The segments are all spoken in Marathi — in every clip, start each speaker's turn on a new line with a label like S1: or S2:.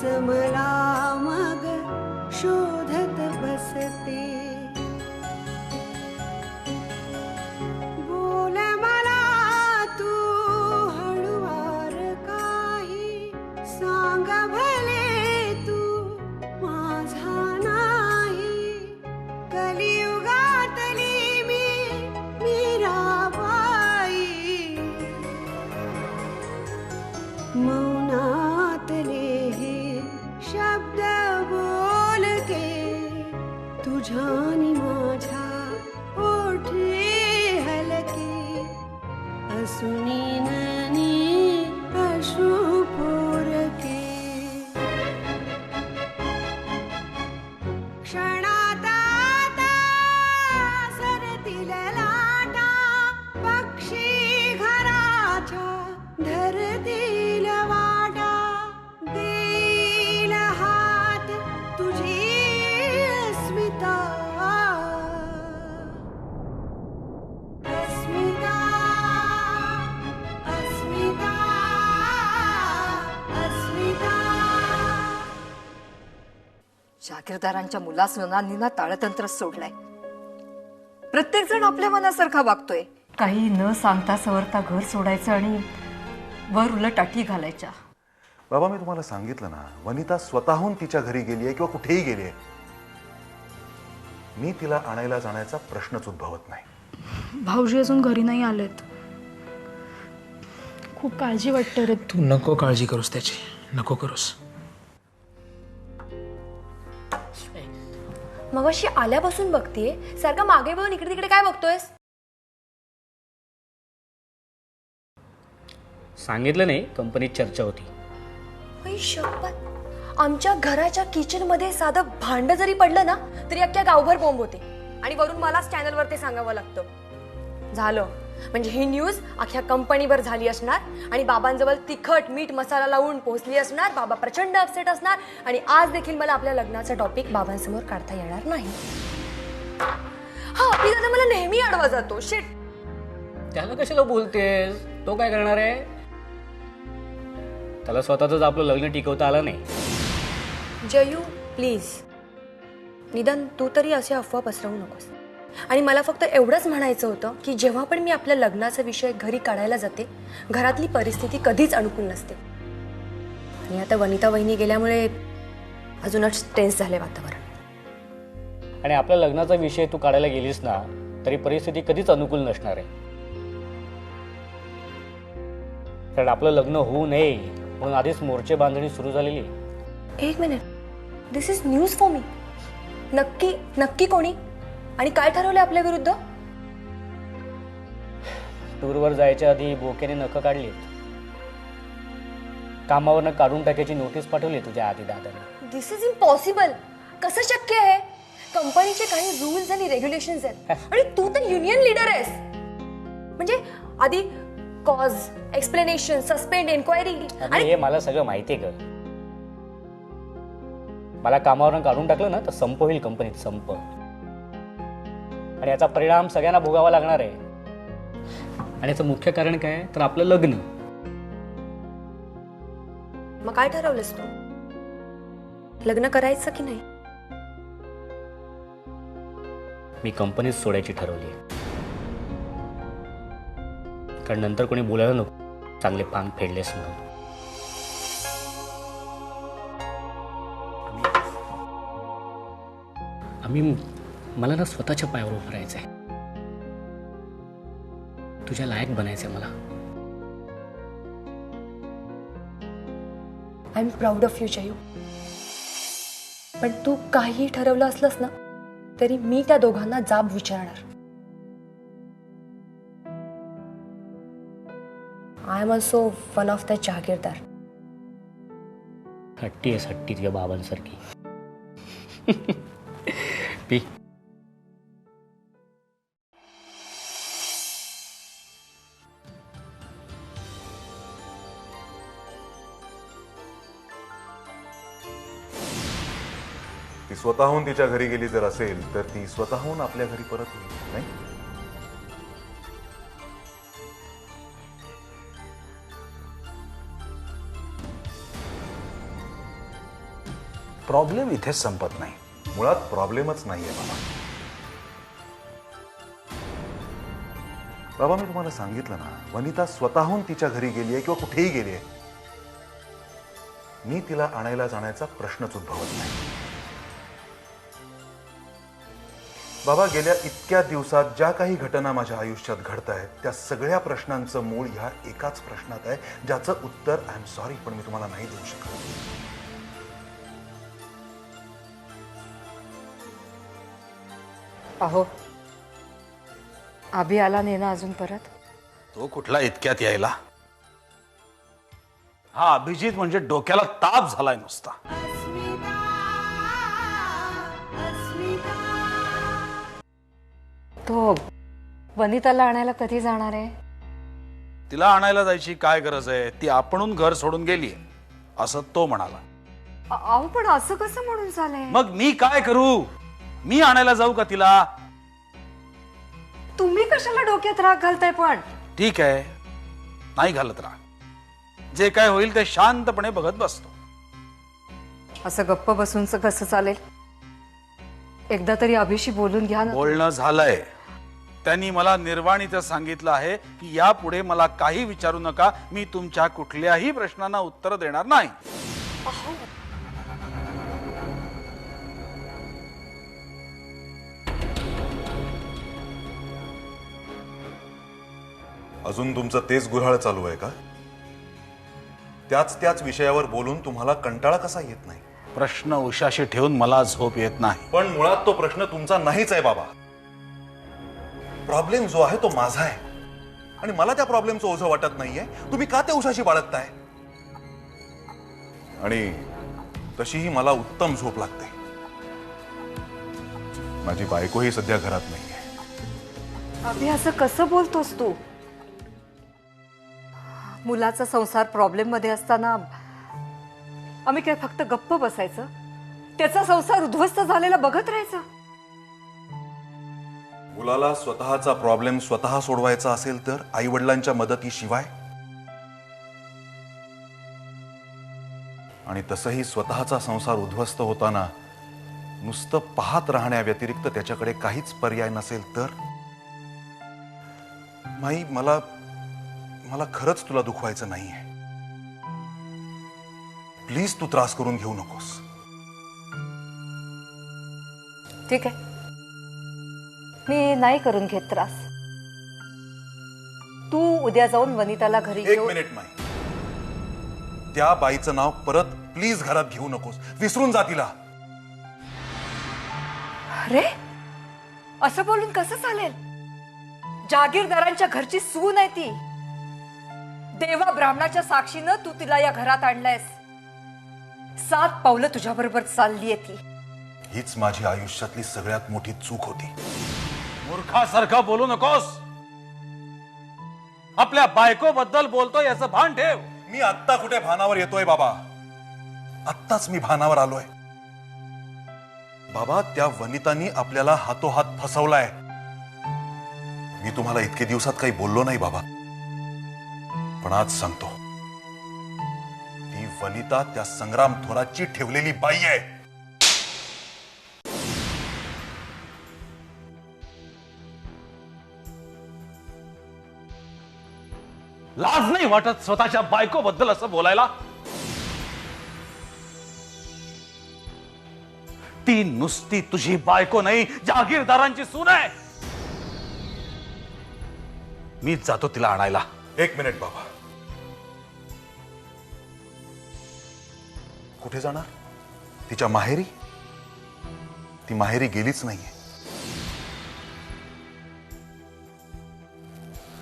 S1: तूच मला मग शोधत बसते. बोल मला तू हळुवार काही, सांग भले तू माझा नाही. कलियुगातली मी मीराबाई, मौनातले हे शब्द बोलके, तुझ्यानी माझ्या ओठे हलके. असुनी ननी अश्रू पोरके, क्षणात आता सरतील लाटा, पक्षी घराच्या धरतील वाटा. देईल हात तुझी अस्मिता, अस्मिता, अस्मिता, अस्मिता.
S2: जागीरदारांच्या मुलासुनांनी ना ताळतंत्र सोडलंय. प्रत्येक जण आपल्या मनासारखा वागतोय. काही न सांगता सवरता घर सोडायचं आणि वर उलट अटी घालायच्या.
S3: बाबा, मी तुम्हाला सांगितलं ना, वनिता स्वतःहून तिच्या घरी गेली आहे किंवा कुठेही गेली आहे. मी तिला आणायला जाण्याचा प्रश्नच उद्भवत नाही.
S4: भाऊजी अजून घरी नाही आलेत. खूप काळजी वाटते रे.
S5: तू नको काळजी करूस त्याची, नको करूस.
S6: मगाशी आल्यापासून बघतीये, सारखा मागे बघून इकडे तिकडे काय बघतोयस?
S7: सांगितलं नाही, कंपनीत चर्चा होती.
S6: आई शपथ, आमच्या घराच्या किचन मध्ये साधं भांड जरी पडलं ना तरी अख्ख्या गावभर बॉम्ब होते. आणि वरून मलाच चॅनलवर ते सांगावं लागतं. झालं म्हणजे ही न्यूज अख्ख्या कंपनीवर झाली असणार आणि बाबांजवळ तिखट मीठ मसाला लावून पोहोचली असणार. बाबा प्रचंड अपसेट असणार आणि आज देखील मला आपल्या लग्नाचा टॉपिक बाबांसमोर काढता येणार नाही. हा, आपली दादा मला नेहमी अडवा जातो. शिट.
S7: त्याला कशाला बोलतेस? तो काय करणार आहे? त्याला स्वतःच आपलं लग्न टिकवता आलं नाही.
S6: जयू प्लीज, निदान तू तरी असे अफवा पसरवू नकोस. आणि मला फक्त एवढंच म्हणायचं होतं की जेव्हा पण मी आपल्या लग्नाचा विषय घरी काढायला जाते, घरातली परिस्थिती कधीच अनुकूल नसते. आणि आता वनिता वहिनी गेल्यामुळे अजूनच टेन्स झाले वातावरण.
S7: आणि आपल्या लग्नाचा विषय तू काढायला गेलीस ना तरी परिस्थिती कधीच अनुकूल नसणार आहे. कारण आपलं लग्न होऊ नये म्हणून आधीच मोर्चे बांधणी सुरू झालेली.
S6: एक minute, this is news for me. नक्की नक्की कोणी आणि काय ठरवलं आपल्या विरुद्ध?
S7: टूरवर जायच्या आधी बोक्याने नखं काढलीत. कामावरनं काढून टाकायची नोटीस पाठवली तुझ्या आधी दादाने.
S6: दिस इज इम्पॉसिबल. कसं शक्य आहे? कंपनीचे काही रूल्स आणि रेग्युलेशन्स आहेत आणि तू तर युनियन लीडर आहेस. म्हणजे आधी कॉज, एक्सप्लेनेशन, सस्पेंड, एन्क्वायरी.
S7: आणि हे मला सगळं माहिती आहे ग. मला कामावरून काढून टाकलं ना तर संप होईल कंपनीत, संप. आणि याचा परिणाम सगळ्यांना भोगावा लागणार आहे. आणि याचं मुख्य कारण काय तर आपलं लग्न.
S6: मग काय ठरवलंस तू? लग्न करायचं की नाही?
S7: मी कंपनीत सोडायची ठरवली. कारण नंतर कोणी बोलायला नको चांगले पान फेडलेस म्हणून. मला ना स्वतःच्या पायावर उभं राहायचंय. तुझ्या लायक बनायचंय मला.
S6: I am proud of you Jayu. पण तू काही ठरवलं असलंस ना तरी मी त्या दोघांना जाब विचारणार. I am also one of the jagirdar.
S7: हट्टी आहेस, हट्टी तुझ्या बाबांसारखी. पी.
S3: ती स्वतःहून तिच्या घरी गेली जर असेल तर ती स्वतःहून आपल्या घरी परत येईल, नाही?
S8: प्रॉब्लेम इथेच संपत नाही.
S3: मुळात प्रॉब्लेमच नाहीये बाबा. बाबा मी तुम्हाला सांगितलं ना, वनिता स्वतःहून तिच्या घरी गेली आहे किंवा कुठेही गेली आहे. मी तिला आणायला जाण्याचा प्रश्नच उद्भवत नाही. बाबा गेल्या इतक्या दिवसात ज्या काही घटना माझ्या आयुष्यात घडत आहेत त्या सगळ्या प्रश्नांचं मूळ ह्या एकाच प्रश्नात आहे, ज्याचं उत्तर आय एम सॉरी पण मी तुम्हाला नाही देऊ शकत.
S2: अहो अभि आला नाही ना अजून परत?
S8: तो कुठला इतक्यात यायला? हा अभिजित म्हणजे डोक्याला ताप झालाय नुसता.
S1: अस्मिता अस्मिता
S2: तो वनिताला आणायला कधी जाणार आहे?
S8: तिला आणायला जायची काय गरज आहे? ती आपणहून घर सोडून गेलीये असं तो म्हणाला.
S2: अहो पण असं कसं म्हणून चाललंय?
S8: मग मी काय करू? मी आणायला जाऊ का तिला?
S2: तुम्ही कशाला डोक्यात राग घालताय पण?
S8: ठीक आहे, नाही घालत राहा. जे काय होईल ते शांतपणे बघत बसतो.
S2: असं गप्प बसून कसं चालेल? एकदा तरी अभिशी बोलून घ्या ना.
S8: बोलणं झालंय. त्यांनी मला निर्वाणीचं सांगितलं आहे की यापुढे मला काही विचारू नका, मी तुमच्या कुठल्याही प्रश्नांना उत्तर देणार नाही.
S3: अजून तुमचं तेच गुऱ्हाळ चालू आहे का? त्याच विषयावर बोलून तुम्हाला कंटाळा कसा येत नाही?
S8: प्रश्न उशाशी ठेवून मला झोप येत नाही.
S3: पण मुळात तो प्रश्न तुमचा नाहीच आहे बाबा. प्रॉब्लेम जो आहे तो माझा आहे आणि मला त्या प्रॉब्लेमचं ओझं वाटत नाहीये. तुम्ही का त्या उशाशी बाळगताय? आणि तशीही मला उत्तम झोप लागते. माझी बायकोही सध्या घरात नाहीये.
S2: अभि असं कसं बोलतोस तू? मुलाचा संसार प्रॉब्लेम मध्ये असताना आम्ही काय फक्त गप्प बसायचं? त्याचा संसार उद्ध्वस्त झालेला बघत राहायचं?
S3: मुलाला स्वतःचा प्रॉब्लेम स्वतः सोडवायचा असेल तर आई वडिलांच्या मदतीशिवाय, आणि तसंही स्वतःचा संसार उद्ध्वस्त होताना नुसतं पाहत राहण्याव्यतिरिक्त त्याच्याकडे काहीच पर्याय नसेल तर? माई मला खरंच तुला दुखवायचं नाहीये. प्लीज तू त्रास करून घेऊ नकोस.
S2: ठीक आहे, मी नाही करून घेत त्रास. तू उद्या जाऊन वनिताला घरी
S3: एक
S2: घेऊन.
S3: मिनिट माई, त्या बाईचं नाव परत प्लीज घरात घेऊ नकोस. विसरून जा तिला.
S2: अरे असं बोलून कसं चालेल? जागीरदारांच्या घरची सून आहे ती. देवा ब्राह्मणाच्या साक्षीनं तू तिला या घरात आणलंयस. 7 पावलं तुझ्या बरोबर चाललीये ती.
S3: हीच माझी आयुष्यातली सगळ्यात मोठी चूक होती.
S8: मूर्खासारखं बोलू नकोस. आपल्या बायको बद्दल बोलतोय याचं भान ठेव.
S3: मी आत्ता कुठे भानावर येतोय बाबा? आत्ताच मी भानावर आलोय. बाबा त्या वनितांनी आपल्याला हातोहात फसवलाय. मी तुम्हाला इतके दिवसात काही बोललो नाही बाबा, पण आज सांगतो. ती वनिता त्या संग्राम थोरातची ठेवलेली बाई आहे.
S8: लाज नाही वाटत स्वतःच्या बायको बद्दल असं बोलायला? ती नुसती तुझी बायको नाही, जागीरदारांची सून आहे. मीच जातो तिला आणायला.
S3: एक मिनिट बाबा, कुठे जाणार? तिच्या माहेरी? ती माहेरी गेलीच नाहीये.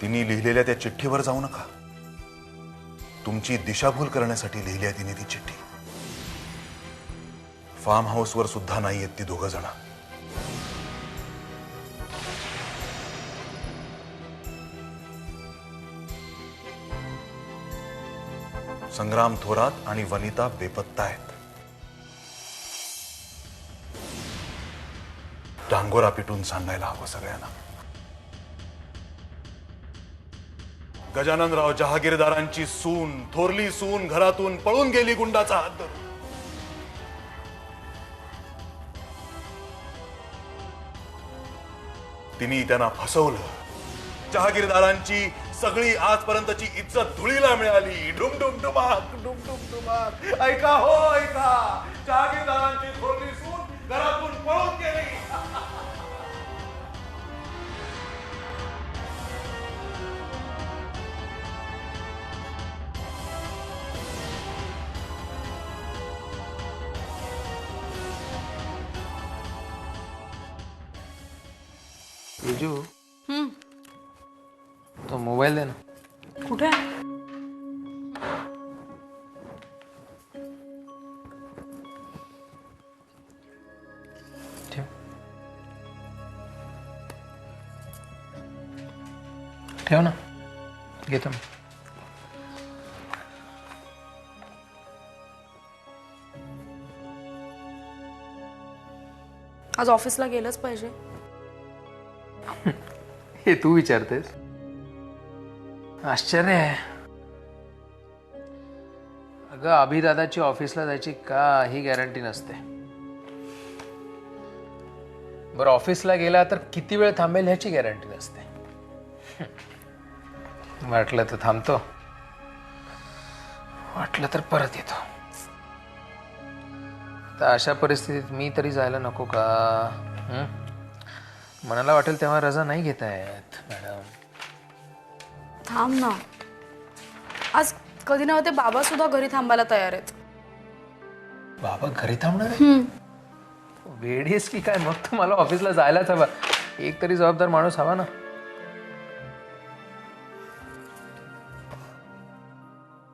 S3: तिने लिहिलेल्या त्या चिठ्ठीवर जाऊ नका. तुमची दिशाभूल करण्यासाठी लिहिली आहे तिने ती चिठ्ठी. फार्म हाऊसवर सुद्धा नाही आहेत ती दोघं जण. संग्राम थोरात आणि वनिता बेपत्ता आहेत. डांगोरा पिटून सांगायला हवं सगळ्यांना. गजाननराव जहागीरदारांची सून, थोरली सून घरातून पळून गेली गुंडाचा हात धरून. तिने त्यांना फसवलं. जहागीरदारांची सगळी आजपर्यंतची इज्जत धुळीला मिळाली. डुम डुम डुमाक, डुम डुम डुमाक. ऐका हो ऐका, जहागीरदारांची थोरली सून घरातून पळून गेली.
S5: तेजू तो मोबाईल दे ना.
S4: कुठे
S5: ठेव ठेव ना, घेतो मी.
S4: आज ऑफिसला गेलंच पाहिजे?
S5: हे तू विचारतेस? आश्चर्य आहे. अगं अभिदादाची ऑफिसला जायची काही गॅरंटी नसते. बरं ऑफिसला गेला तर किती वेळ थांबेल ह्याची गॅरंटी नसते. वाटलं तर थांबतो, वाटलं तर परत येतो. तर अशा परिस्थितीत मी तरी जायला नको का? मनाला वाटेल तेव्हा रजा नाही घेता येत मॅडम.
S4: थांब ना, आज कधी नव्हते बाबा सुद्धा घरी थांबायला तयार आहेत.
S5: बाबा घरी थांबणार आहे? वेडीस की काय? मग तर मला ऑफिसला जायलाच हवा. एक तरी जबाबदार माणूस हवा ना.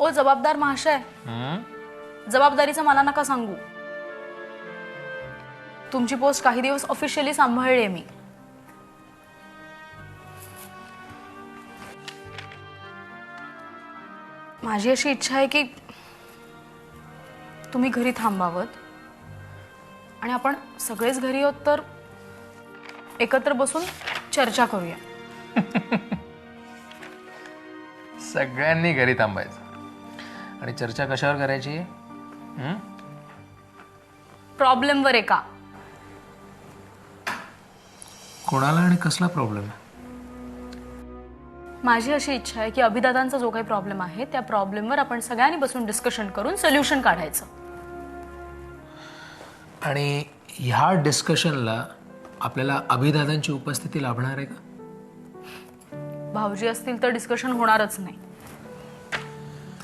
S4: ओ जबाबदार महाशय, जबाबदारीचं मला नका सांगू. तुमची पोस्ट काही दिवस ऑफिशियली सांभाळली मी. माझी अशी इच्छा आहे की तुम्ही घरी थांबावत आणि आपण सगळेच घरी आहोत तर एकत्र बसून चर्चा करूया.
S5: सगळ्यांनी घरी थांबायचं आणि चर्चा कशावर करायची?
S4: प्रॉब्लेमवर आहे का?
S5: कोणाला आणि कसला प्रॉब्लेम आहे?
S4: माझी अशी इच्छा आहे की अभिदादांचा जो काही प्रॉब्लेम आहे त्या प्रॉब्लेमवर आपण सगळ्यांनी बसून डिस्कशन करून सोल्युशन काढायचं.
S5: आणि ह्या डिस्कशनला आपल्याला अभिदादांची उपस्थिती लाभणार आहे का?
S4: भाऊजी असतील तर डिस्कशन होणारच नाही.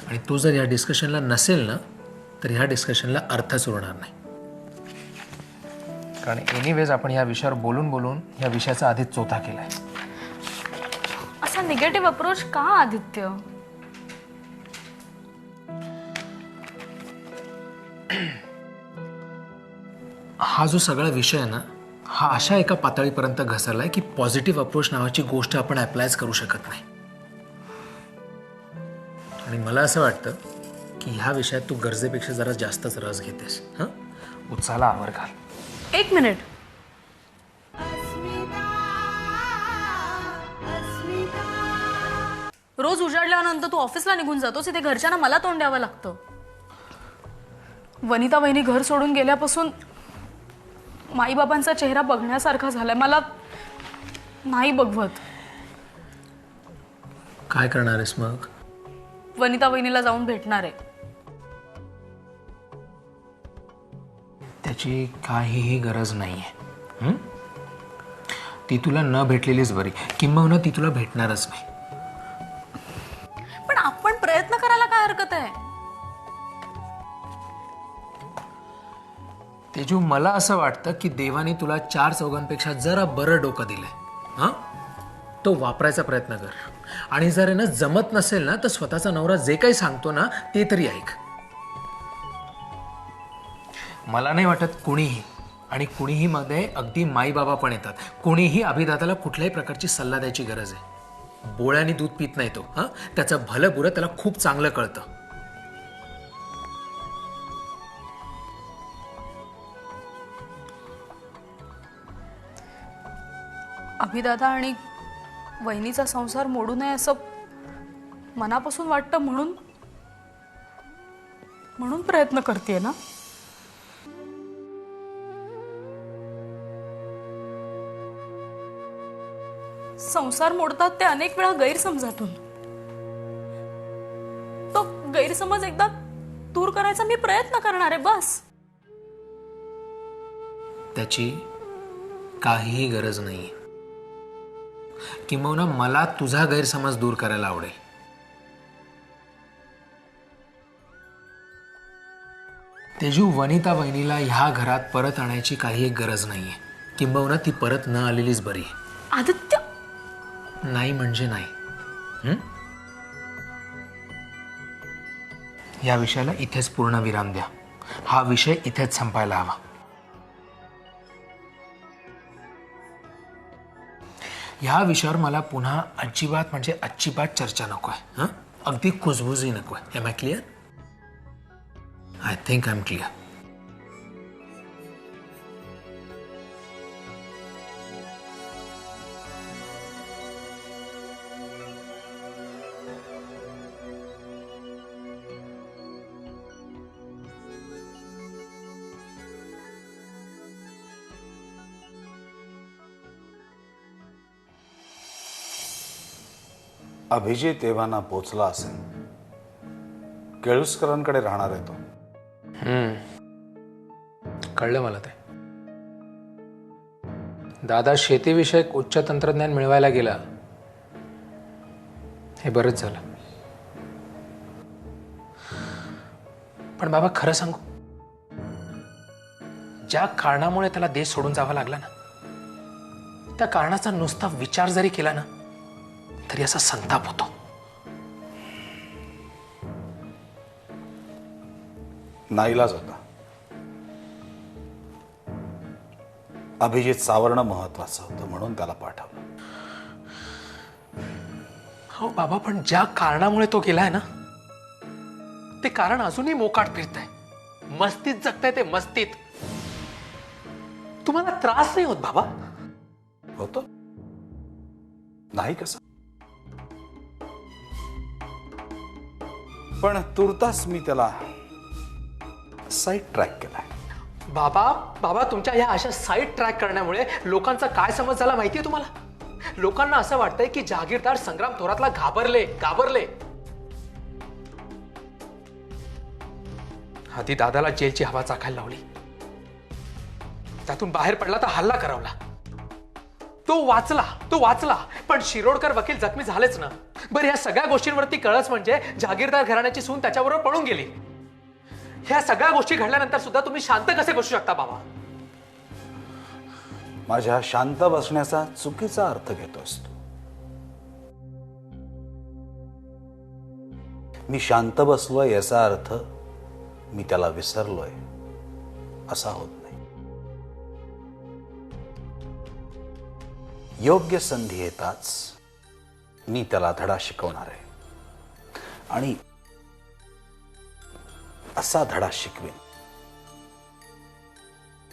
S5: आणि तो जर या डिस्कशनला नसेल ना तर ह्या डिस्कशनला अर्थच उरणार नाही. कारण एनिवेज आपण ह्या विषयावर बोलून बोलून ह्या विषयाचा आधीच चोथा केलाय.
S4: असा निगेटिव्ह अप्रोच का आदित्य?
S5: हा जो सगळा विषय आहे ना हा अशा एका पातळीपर्यंत घसरलाय की पॉझिटिव्ह अप्रोच नावाची गोष्ट आपण अप्लायच करू शकत नाही. आणि मला असं वाटतं की ह्या विषयात तू गरजेपेक्षा जरा जास्तच रस घेतेस. हं, उत्साहाला आवर घाल.
S4: एक मिनिट. रोज उजाडल्यानंतर तू ऑफिसला निघून जातोस, इथे घरच्यांना मला तोंड द्यावं लागतं. वनिता वहिनी घर सोडून गेल्यापासून माईबाबांचा चेहरा बघण्यासारखा झालाय. मला नाही बघवत.
S5: काय करणार आहेस मग?
S4: वनिता वहिनीला जाऊन भेटणार आहे.
S5: त्याची काहीही गरज नाहीये. ती तुला न भेटलेलीच बरी, किंबहुना ती तुला भेटणारच नाही.
S4: पण आपण प्रयत्न करायला काय हरकत आहे?
S5: तेजू मला असं वाटतं की देवाने तुला 4 चौघांपेक्षा जरा बरं डोकं दिलंय. हां, तो वापरायचा प्रयत्न कर. आणि जर ना जमत नसेल ना तर स्वतःचा नवरा जे काही सांगतो ना ते तरी ऐक. मला नाही वाटत कुणीही, आणि कुणीही मध्ये अगदी माई बाबा पण येतात, कुणीही अभिदादाला कुठल्याही प्रकारची सल्ला द्यायची गरज आहे. बोळ्याने दूध पित नाही तो. हां, त्याचं भलं बुरं त्याला खूप चांगलं कळतं.
S4: अभिदादा आणि वहिनीचा संसार मोडू नये असं मनापासून वाटतं, म्हणून प्रयत्न करते ना. संसार मोडतात ते अनेक वेळा गैरसमजातून. तो गैरसमज एकदा दूर करायचा मी प्रयत्न करणार आहे, बस.
S5: त्याची काहीही गरज नाही. किंबहुना मला तुझा गैरसमज दूर करायला आवडेल. तेजू, वनिता वहिनीला ह्या घरात परत आणायची काही एक गरज नाहीये. किंबहुना ती परत न आलेलीच बरी.
S4: आदित्य,
S5: नाही म्हणजे नाही. या विषयाला इथेच पूर्ण विराम द्या. हा विषय इथेच संपायला हवा. ह्या विषयावर मला पुन्हा अजिबात म्हणजे अजिबात चर्चा नकोय. अगदी कुजबुजी नकोय. Am I clear? I think I am clear.
S8: Abhijit एव्हाना पोचला असेल. केळुसकरांकडे राहणार आहे तो.
S5: कळलं मला ते. दादा शेतीविषयक उच्च तंत्रज्ञान मिळवायला गेला, हे बरंच झालं. पण बाबा खरं सांगू, ज्या कारणामुळे त्याला देश सोडून जावा लागला ना, त्या कारणाचा नुसता विचार जरी केला ना तरी असा संताप होतो.
S8: नाईलाज होता. अभिजित सावरणं महत्वाचं होतं म्हणून त्याला पाठवलं.
S5: हो बाबा, पण ज्या कारणामुळे तो गेलाय ना, ते कारण अजूनही मोकाट फिरतंय. मस्तीत जगताय ते, मस्तीत. तुम्हाला त्रास नाही होत बाबा?
S8: होतो नाही कसं, पण तुर्तास मी त्याला साईड ट्रॅक केलाय.
S5: बाबा तुमच्या या अशा साईड ट्रॅक करण्यामुळे लोकांचा काय समज झाला माहितीये तुम्हाला? लोकांना असं वाटतंय की जहागीरदार संग्राम थोरातला घाबरले. आधी दादाला जेलची हवा चाखायला लावली, त्यातून बाहेर पडला तर हल्ला करवला. तो वाचला, पण शिरोडकर वकील जखमी झालेच ना. बरं, या सगळ्या गोष्टींवरती कळस म्हणजे जहागीरदार घराण्याची सून त्याच्याबरोबर पळून गेली. ह्या सगळ्या गोष्टी घडल्यानंतर सुद्धा तुम्ही शांत कसे बसू शकता बाबा?
S8: माझ्या शांत बसण्याचा चुकीचा अर्थ घेतोस तू. मी शांत बसलोय याचा अर्थ मी त्याला विसरलोय असा होत नाही. योग्य संधी येताच मी त्याला धडा शिकवणार आहे आणि असा धडा शिकवेन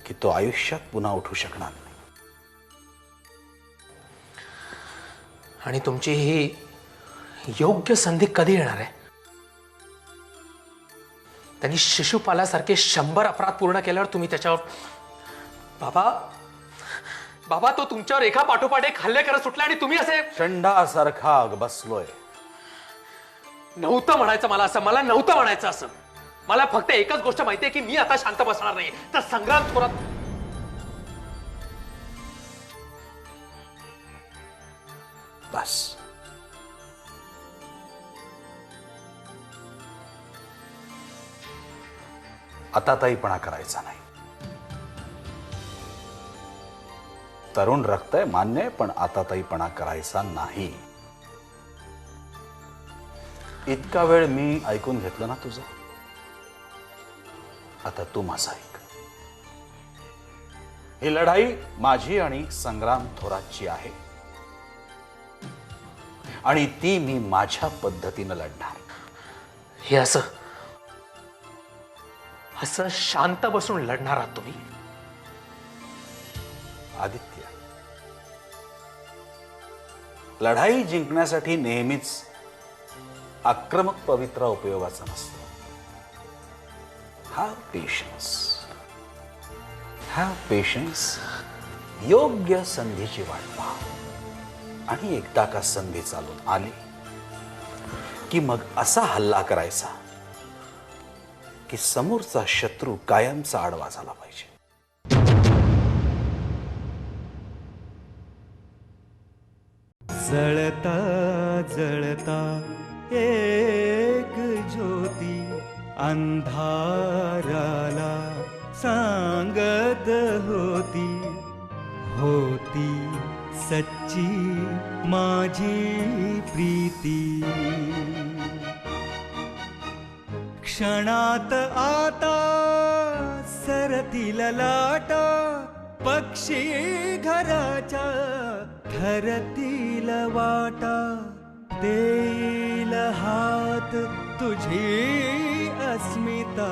S8: की तो आयुष्यात पुन्हा उठू शकणार नाही.
S5: आणि तुमची ही योग्य संधी कधी येणार आहे? त्यांनी शिशुपालासारखे 100 अपराध पूर्ण केल्यावर तुम्ही त्याच्यावर बाबा तो तुमच्यावर एका पाठोपाठ एक हल्ले करत सुटला आणि तुम्ही असे
S8: चंडासारखा बसलोय.
S5: नव्हतं म्हणायचं असं. मला फक्त एकच गोष्ट माहितीये की मी आता शांत बसणार नाही. तर संग्राम थोरात
S8: बस. आताताईपणा करायचा नाही. तरुण रक्त आहे मान्य आहे, पण आताताईपणा करायचा नाही. इतका वेळ मी ऐकून घेतलं ना तुझं, आता तू माझं ऐक. ही लढाई माझी आणि संग्राम थोरातची आहे आणि ती मी माझ्या पद्धतीनं लढणार.
S5: हे असं शांत बसून लढणार आहात तुम्ही?
S8: आदित्य, लढाई जिंकण्यासाठी नेहमीच आक्रमक पवित्रा उपयोगाचा नसतो. Have patience. योग्य संधीची वाट पहा आणि एकदा का संधी चालून आली की मग असा हल्ला करायचा की समोरचा शत्रू कायमचा आडवा झाला पाहिजे.
S9: जळता जळता एक ज्योती अंधाराला सांगत होती, होती सच्ची माझी प्रीती. क्षणात आता सरतील लाटा, पक्षी घराच्या ठरतील वाटा. देईल हात तुझी अस्मिता.